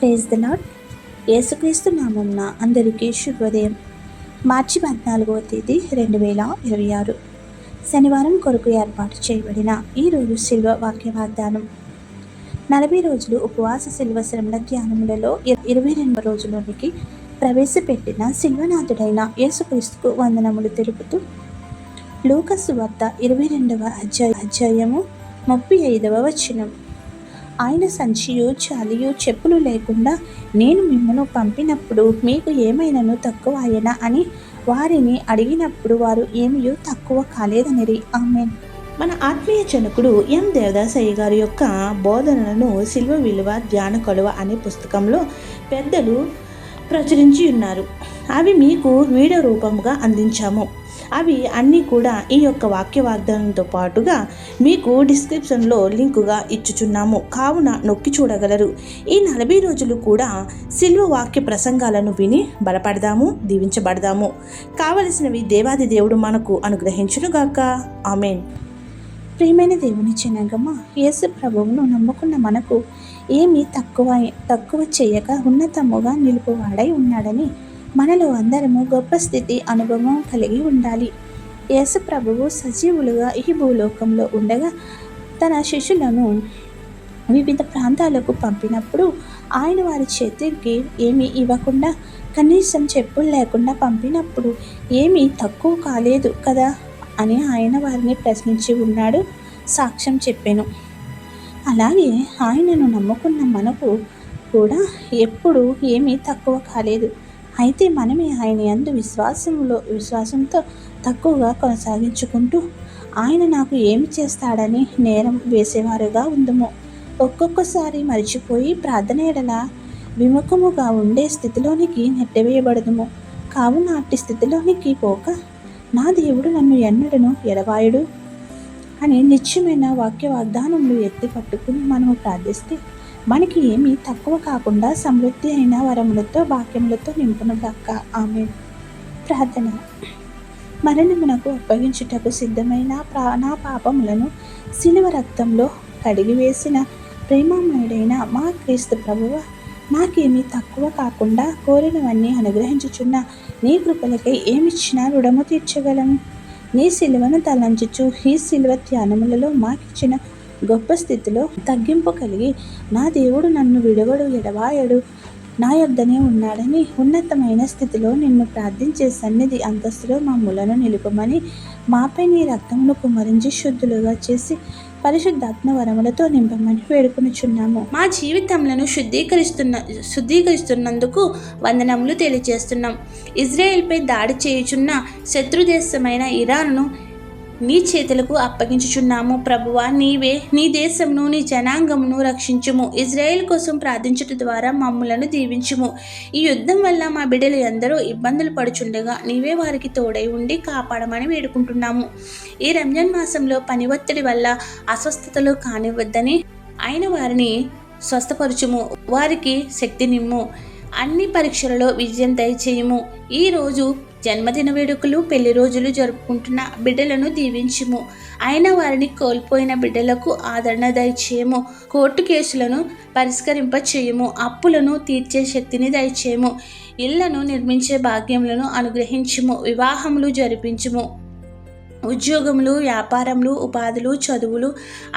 Praise the lord. యేసుక్రీస్తు నామమున అందరికీ శుభోదయం. మార్చి 14వ తేదీ 2026 శనివారం కొరకు ఏర్పాటు చేయబడిన ఈరోజు శిల్వ వాక్య వాగ్దానం. 40 రోజులు ఉపవాస శిల్వ శ్రమల ధ్యానములలో 22వ రోజులోనికి ప్రవేశపెట్టిన శిల్వనాథుడైన యేసుక్రీస్తుకు వందనములు తెలుపుతూ లూకా సువార్త 22వ అధ్యాయము 35వ వచనం. ఆయన సంచియు చాలియు చెప్పులు లేకుండా నేను మిమ్మను పంపినప్పుడు మీకు ఏమైనాను తక్కువ అయ్యనా అని వారిని అడిగినప్పుడు వారు ఏమీ తక్కువ కాలేదనిరి. ఆమేన్. మన ఆత్మీయ జనకుడు ఎం దేవదాసయ్య గారి యొక్క బోధనలను శిల్వ విలువ ధ్యాన కొలువ అనే పుస్తకంలో పెద్దలు ప్రచురించి ఉన్నారు. అవి మీకు వీడియో రూపంగా అందించాము. అవి అన్నీ కూడా ఈ యొక్క వాక్య వాగ్దానంతో పాటుగా మీకు డిస్క్రిప్షన్లో లింకుగా ఇచ్చుచున్నాము, కావున నొక్కి చూడగలరు. ఈ 40 రోజులు కూడా శిల్వ వాక్య ప్రసంగాలను విని బలపడదాము, దీవించబడదాము. కావలసినవి దేవాది దేవుడు మనకు అనుగ్రహించునుగాక. ఆమేన్. ప్రియమైన దేవుని జనాంగమా, యేసు ప్రభువును నమ్ముకున్న మనకు ఏమీ తక్కువ చేయక ఉన్నతముగా నిలుపువాడై ఉన్నాడని మనలో అందరము గొప్ప స్థితి అనుభవం కలిగి ఉండాలి. యేసు ప్రభువు సజీవులుగా ఈ భూలోకంలో ఉండగా తన శిష్యులను వివిధ ప్రాంతాలకు పంపినప్పుడు ఆయన వారి చేతికి ఏమీ ఇవ్వకుండా కనీసం చెప్పులు లేకుండా పంపినప్పుడు ఏమీ తక్కువ కాలేదు కదా అని ఆయన వారిని ప్రశ్నించి ఉన్నాడు, సాక్ష్యం చెప్పాను. అలాగే ఆయనను నమ్ముకున్న మనకు కూడా ఎప్పుడు ఏమీ తక్కువ కాలేదు. అయితే మనమే ఆయన యందు విశ్వాసంతో తక్కువగా కొనసాగించుకుంటూ ఆయన నాకు ఏమి చేస్తాడని నేరం వేసేవారుగా ఉందము. ఒక్కొక్కసారి మరిచిపోయి ప్రార్థన ఎడల విముఖముగా ఉండే స్థితిలోనికి నెట్టివేయబడదుము. కావున అట్టి స్థితిలోనికి పోక నా దేవుడు నన్ను ఎన్నడను ఎడబాయుడు అని నిత్యమైన వాక్య వాగ్దానములు ఎత్తి పట్టుకుని మనము ప్రార్థిస్తే మనకి ఏమీ తక్కువ కాకుండా సమృద్ధి అయిన వరములతో భాగ్యములతో నింపునుగాక. ఆమేన్. ప్రార్థన. మరణమునకు అప్పగించుటకు సిద్ధమైన నా పాపములను శిలువ రక్తంలో కడిగివేసిన ప్రేమమయుడైన మా క్రీస్తు ప్రభువా, నాకేమీ తక్కువ కాకుండా కోరినవన్నీ అనుగ్రహించుచున్న నీ కృపలకై ఏమిచ్చినా రుణము తీర్చగలను. నీ శిలువను తలంచుచు ఈ శిలువ ధ్యానములలో మాకిచ్చిన గొప్ప స్థితిలో తగ్గింపు కలిగి నా దేవుడు నన్ను విడవడు ఎడబాయడు, నా యొద్దనే ఉన్నాడని ఉన్నతమైన స్థితిలో నిన్ను ప్రార్థించే సన్నిధి అంతస్తులో మమ్ములను నిలుపమని మాపై నీ రక్తమును కుమ్మరించి శుద్ధులుగా చేసి పరిశుద్ధాత్మ వరములతో నింపమని వేడుకొనుచున్నాము. మా జీవితములను శుద్ధీకరిస్తున్నందుకు వందనములు తెలియజేస్తున్నాం. ఇజ్రాయెల్పై దాడి చేయుచున్న శత్రుదేశమైన ఇరాన్ను నీ చేతులకు అప్పగించుచున్నాము. ప్రభువా, నీవే నీ దేశమును నీ జనాంగమును రక్షించుము. ఇజ్రాయెల్ కోసం ప్రార్థించుట ద్వారా మమ్ములను దీవించుము. ఈ యుద్ధం వల్ల మా బిడ్డలు ఎందరో ఇబ్బందులు పడుచుండగా నీవే వారికి తోడై ఉండి కాపాడమని వేడుకుంటున్నాము. ఈ రంజాన్ మాసంలో పని ఒత్తిడి వల్ల అస్వస్థతలు కానివద్దని ఆయన వారిని స్వస్థపరచుము, వారికి శక్తి నిమ్ము, అన్ని పరీక్షలలో విజయం దయచేయము. ఈరోజు జన్మదిన వేడుకలు, పెళ్లి రోజులు జరుపుకుంటున్న బిడ్డలను దీవించుము. ఆయన వారిని కోల్పోయిన బిడ్డలకు ఆదరణ దయచేయము. కోర్టు కేసులను పరిష్కరింప చేయము, అప్పులను తీర్చే శక్తిని దయచేయము, ఇళ్లను నిర్మించే భాగ్యములను అనుగ్రహించుము, వివాహములు జరిపించుము, ఉద్యోగములు, వ్యాపారములు, ఉపాధులు, చదువులు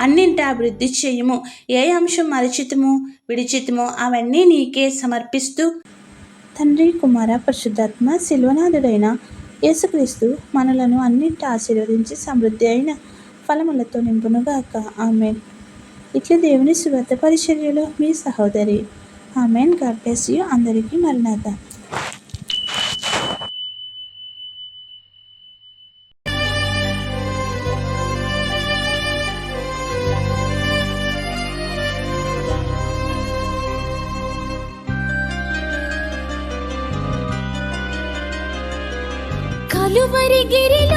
అన్నింటి అభివృద్ధి చేయము. ఏ అంశం మరచితమో విడిచితమో అవన్నీ నీకే సమర్పిస్తూ తండ్రి, కుమార, పరిశుద్ధాత్మ శిల్వనాథుడైన యేసుక్రీస్తు మనలను అన్నింటి ఆశీర్వదించి సమృద్ధి అయిన ఫలములతో నింపునుగాక. ఆమేన్. ఇట్లా దేవుని సువార్త పరిచర్యలో మీ సహోదరి. ఆమేన్. God bless you. అందరికీ మరణాత. కలువరి గిరిలో